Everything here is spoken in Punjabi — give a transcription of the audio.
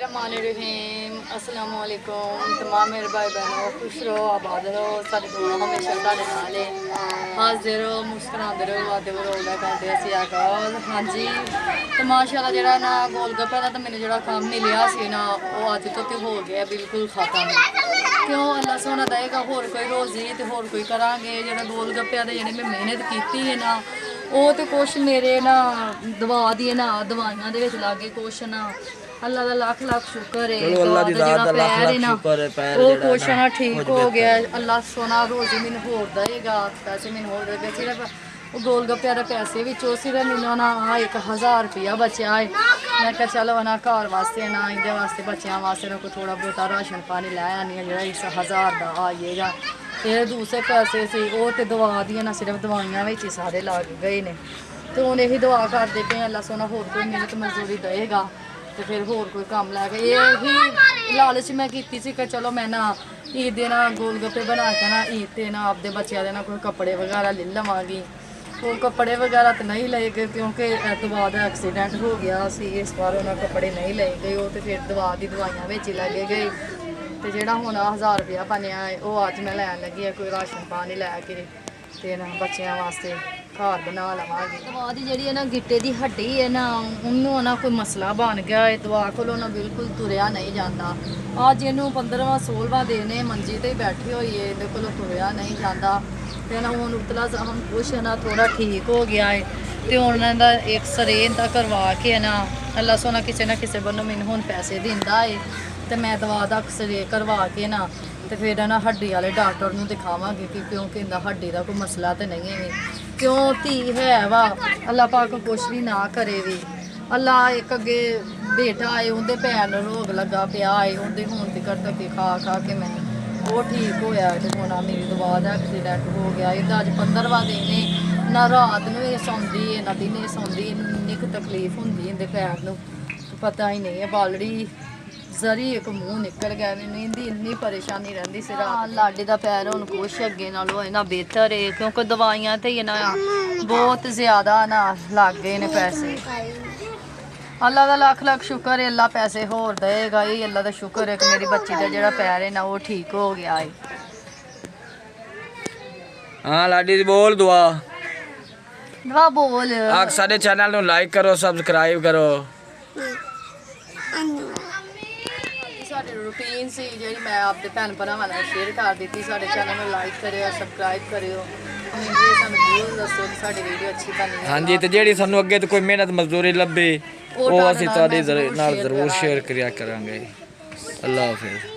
बिस्मिल्लाहिर्रहमानिर्रहीम अस्सलाम वालेकुम तमाम मेरे भाई बहनों खुश रहो आबाद रहो सारे दुआ हमेशा साढ़े नाल हसदे रहो मुस्कुराते रहो वादे वरोला करते असी आकाल हाँ जी तो माशाअल्लाह जेड़ा ना गोलगप्पे दा मैंने जेड़ा काम मिलिया सी ना वो अज तो हो गया बिल्कुल खत्म क्यों अल्लाह सोना देगा होर कोई रोजी तो होर कोई करांगे जेड़ा गोलगप्पे दे जेह्ड़ी मैं मेहनत की है ना ਉਹ ਤੇ ਕੁਛ ਮੇਰੇ ਨਾ ਦਵਾ ਦੀ ਨਾ ਦਵਾਈਆਂ ਦੇ ਵਿੱਚ ਲੱਗੇ ਕੁਛ ਨਾ ਅੱਲਾ ਦਾ ਲੱਖ ਲੱਖ ਸ਼ੁਕਰ ਹੈ ਚਲੋ ਅੱਲਾ ਦੀ ਜ਼ਾਤ ਦਾ ਲੱਖ ਲੱਖ ਸ਼ੁਕਰ ਹੈ ਪੈਰ ਉਹ ਜਿਹੜਾ ਕੁਛ ਨਾ ਠੀਕ ਹੋ ਗਿਆ ਅੱਲਾ ਸੋਨਾ ਰੋਜ਼ੀ ਮੈਨੂੰ ਹੋਰ ਦੇਗਾ ਪੈਸੇ ਮੈਨੂੰ ਹੋਰ ਦੇਗਾ ਸਿਰਫ ਉਹ ਗੋਲ ਗੱਪਿਆਂ ਦੇ ਪੈਸੇ ਵਿੱਚੋਂ ਸਿਰਫ ਮੈਨੂੰ ਨਾ 1000 ਰੁਪਇਆ ਬਚਿਆ ਹੈ ਮੈਂ ਕਿਹਾ ਚਲੋ ਨਾ ਘਰ ਵਾਸਤੇ ਨਾ ਇਹਦੇ ਵਾਸਤੇ ਬੱਚਿਆਂ ਵਾਸਤੇ ਨਾ ਕੋਈ ਥੋੜਾ ਬਹੁਤਾ ਰਾਸ਼ਨ ਪਾਣੀ ਲੈ ਆਨੀ ਜਿਹੜਾ ਇਸ 1000 ਦਾ ਆਏਗਾ ਇਹ ਦੂਸਰੇ ਪੈਸੇ ਸੀ ਉਹ ਤੇ ਦਵਾ ਦੀਆਂ ਨਾ ਸਿਰਫ ਦਵਾਈਆਂ ਵਿੱਚ ਹੀ ਸਾਰੇ ਲੱਗ ਗਏ ਨੇ ਤੇ ਹੁਣ ਇਹੀ ਦੁਆ ਕਰਦੇ ਪਏ ਅੱਲਾ ਸੋਨਾ ਹੋਰ ਕੋਈ ਮਿਹਨਤ ਮਜ਼ਦੂਰੀ ਦੇਗਾ ਤੇ ਫਿਰ ਹੋਰ ਕੋਈ ਕੰਮ ਲੈ ਕੇ ਇਹੀ ਲਾਲਚ ਮੈਂ ਕੀਤੀ ਸੀ ਕਿ ਚਲੋ ਮੈਂ ਨਾ ਈਦ ਦੇ ਨਾ ਗੋਲ ਗੱਪੇ ਬਣਾ ਕੇ ਨਾ ਈਦ ਤੇ ਨਾ ਆਪਦੇ ਬੱਚਿਆਂ ਦੇ ਨਾਲ ਕੋਈ ਕੱਪੜੇ ਵਗੈਰਾ ਲੈ ਲਵਾਂਗੀ ਉਹ ਕੱਪੜੇ ਵਗੈਰਾ ਤਾਂ ਨਹੀਂ ਲਏ ਗਏ ਕਿਉਂਕਿ ਇਹ ਤੋਂ ਬਾਅਦ ਐਕਸੀਡੈਂਟ ਹੋ ਗਿਆ ਸੀ ਇਸ ਵਾਰ ਉਹਨਾਂ ਕੱਪੜੇ ਨਹੀਂ ਲਏ ਗਏ ਉਹ ਤੇ ਫਿਰ ਦਵਾ ਦੀ ਦਵਾਈਆਂ ਵਿੱਚ ਹੀ ਲੱਗੇ ਗਏ ਤੇ ਜਿਹੜਾ ਹੁਣ 1000 ਰੁਪਇਆ ਬਣਿਆ ਹੈ ਉਹ ਅੱਜ ਮੈਂ ਲੈਣ ਲੱਗੀ ਆ ਕੋਈ ਰਾਸ਼ਨ ਪਾਣੀ ਲੈ ਕੇ ਤੇ ਨਾ ਬੱਚਿਆਂ ਵਾਸਤੇ ਘਰ ਬਣਾ ਲਵਾਂਗੇ ਦਵਾ ਦੀ ਜਿਹੜੀ ਹੈ ਨਾ ਗਿੱਟੇ ਦੀ ਹੱਡੀ ਹੈ ਨਾ ਉਹਨੂੰ ਨਾ ਕੋਈ ਮਸਲਾ ਬਣ ਗਿਆ ਹੈ ਦਵਾ ਕੋਲੋਂ ਨਾ ਬਿਲਕੁਲ ਤੁਰਿਆ ਨਹੀਂ ਜਾਂਦਾ ਅੱਜ ਇਹਨੂੰ 15ਵਾਂ 16ਵਾਂ ਦਿਨ ਹੈ ਮੰਜੀ ਤੇ ਹੀ ਬੈਠੀ ਹੋਈ ਹੈ ਇਹਦੇ ਕੋਲੋਂ ਤੁਰਿਆ ਨਹੀਂ ਜਾਂਦਾ ਤੇ ਨਾ ਹੁਣ ਉਤਲਾ ਜ਼ਖਮ ਕੁਛ ਨਾ ਥੋੜਾ ਠੀਕ ਹੋ ਗਿਆ ਹੈ ਤੇ ਹੁਣ ਇਹਨਾਂ ਦਾ ਐਕਸਰੇ ਦਾ ਕਰਵਾ ਕੇ ਨਾ ਅੱਲਾ ਸੋਨਾ ਕਿਸੇ ਨਾ ਕਿਸੇ ਵੱਲੋਂ ਮੈਨੂੰ ਹੁਣ ਪੈਸੇ ਦਿੰਦਾ ਹੈ ਤੇ ਮੈਂ ਦਵਾ ਦਾ ਐਕਸਰੇ ਕਰਵਾ ਕੇ ਨਾ ਤੇ ਫਿਰ ਨਾ ਹੱਡੀ ਵਾਲੇ ਡਾਕਟਰ ਨੂੰ ਦਿਖਾਵਾਂਗੇ ਕਿ ਕਿਉਂਕਿ ਇਹਦਾ ਹੱਡੀ ਦਾ ਕੋਈ ਮਸਲਾ ਤੇ ਨਹੀਂ ਹੈ ਕਿਉਂ ਧੀ ਹੈ ਵਾ ਅੱਲਾ ਪਾਕ ਕੁਛ ਵੀ ਨਾ ਕਰੇ ਵੀ ਅੱਲਾ ਇੱਕ ਅੱਗੇ ਬੇਟਾ ਆਏ ਉਹਦੇ ਪੈਰ ਨੂੰ ਰੋਗ ਲੱਗਾ ਪਿਆ ਆਏ ਉਹਦੇ ਹੁਣ ਤੇ ਕਰ ਧੱਕੇ ਖਾ ਖਾ ਕੇ ਮੈਂ ਉਹ ਠੀਕ ਹੋਇਆ ਤੇ ਹੁਣ ਮੇਰੀ ਦਵਾ ਦਾ ਐਕਸੀਡੈਂਟ ਹੋ ਗਿਆ ਇਹਦਾ ਅੱਜ 15ਵਾਂ ਦਿਨ ਹੈ ਨਾ ਰਾਤ ਨੂੰ ਇਹ ਸੌਂਦੀ ਹੈ ਨਾ ਦਿਨੇ ਸੌਂਦੀ ਇਹਨੂੰ ਇੰਨੀ ਕੁ ਤਕਲੀਫ ਹੁੰਦੀ ਇਹਦੇ ਪੈਰ ਨੂੰ ਪਤਾ ਹੀ ਨਹੀਂ ਹੈ ਬਾਲੜੀ ਜ਼ਰੀ ਇੱਕ ਮੂੰਹ ਨਿਕਲ ਗਿਆ ਮੈਨੂੰ ਇਹਦੀ ਇੰਨੀ ਪਰੇਸ਼ਾਨੀ ਰਹਿੰਦੀ ਸੀ ਰਾਤ ਲਾਡੇ ਦਾ ਪੈਰ ਹੁਣ ਕੁਛ ਅੱਗੇ ਨਾਲੋਂ ਇਹਨਾਂ ਬਿਹਤਰ ਹੈ ਕਿਉਂਕਿ ਦਵਾਈਆਂ ਤੇ ਨਾ ਬਹੁਤ ਜ਼ਿਆਦਾ ਨਾ ਲੱਗ ਗਏ ਨੇ ਪੈਸੇ ਅੱਲਾ ਦਾ ਲੱਖ ਲੱਖ ਸ਼ੁਕਰ ਹੈ ਅੱਲਾ ਪੈਸੇ ਹੋਰ ਦੇਗਾ ਇਹ ਅੱਲਾ ਦਾ ਸ਼ੁਕਰ ਹੈ ਕਿ ਮੇਰੀ ਬੱਚੀ ਦਾ ਜਿਹੜਾ ਪੈਰ ਹੈ ਨਾ ਉਹ ਠੀਕ ਹੋ ਗਿਆ ਹੈ ਹਾਂ ਲਾਡੀ ਦੀ ਬੋਲ ਦੁਆ ਦੁਆ ਬੋਲ ਆਖ ਸਾਡੇ ਚੈਨਲ ਨੂੰ ਲਾਈਕ ਕਰੋ ਸਬਸਕ੍ਰਾਈਬ ਕਰੋ ਸਾਡੇ ਰੂਟੀਨ ਸੀ ਜਿਹੜੀ ਮੈਂ ਆਪਦੇ ਭੈਣ ਭਰਾਵਾਂ ਨਾਲ ਸ਼ੇਅਰ ਕਰ ਦਿੱਤੀ ਸਾਡੇ ਚੈਨਲ ਨੂੰ ਲਾਈਕ ਕਰਿਓ ਸਬਸਕ੍ਰਾਈਬ ਕਰਿਓ ਸਾਨੂੰ ਜ਼ਰੂਰ ਦੱਸੋ ਕਿ ਸਾਡੀ ਵੀਡੀਓ ਅੱਛੀ ਬਣੀ ਹਾਂਜੀ ਤੇ ਜਿਹੜੀ ਸਾਨੂੰ ਅੱਗੇ ਤੋਂ ਕੋਈ ਮਿਹਨਤ ਮਜ਼ਦੂਰੀ ਲੱਭੇ ਉਹ ਅਸੀਂ ਤੁਹਾਡੇ ਨਾਲ ਜ਼ਰੂਰ ਸ਼ੇਅਰ ਕਰਿਆ ਕਰਾਂਗੇ ਅੱਲਾ ਹਾਫਿਜ਼।